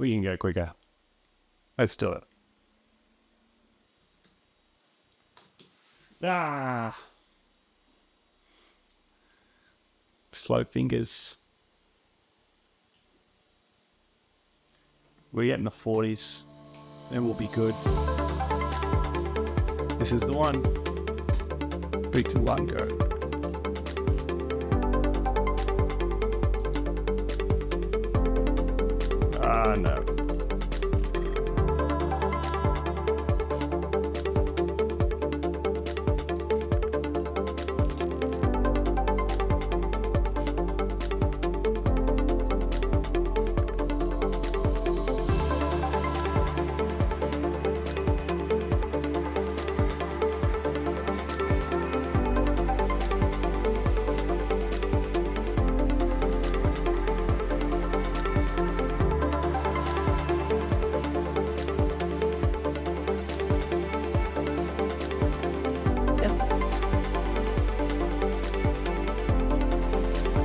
We can go quicker. Let's do it. Slow fingers. We get in the 40s, then we'll be good. This is the one. 3, 2, 1, go. No.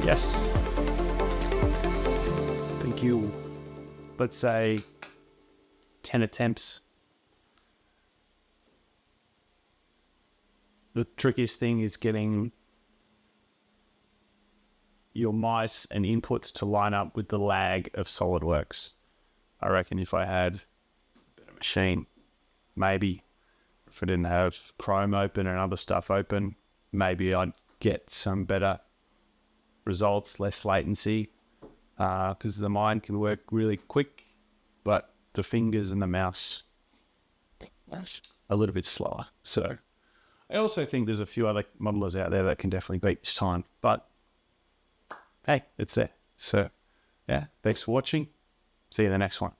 Yes. Thank you. Let's say 10 attempts. The trickiest thing is getting your mice and inputs to line up with the lag of SolidWorks. I reckon if I had a better machine, maybe if I didn't have Chrome open and other stuff open, maybe I'd get some better results, less latency, because the mind can work really quick, but the fingers and the mouse a little bit slower. So I also think there's a few other modelers out there that can definitely beat this time, but hey, it's there. So yeah, thanks for watching. See you in the next one.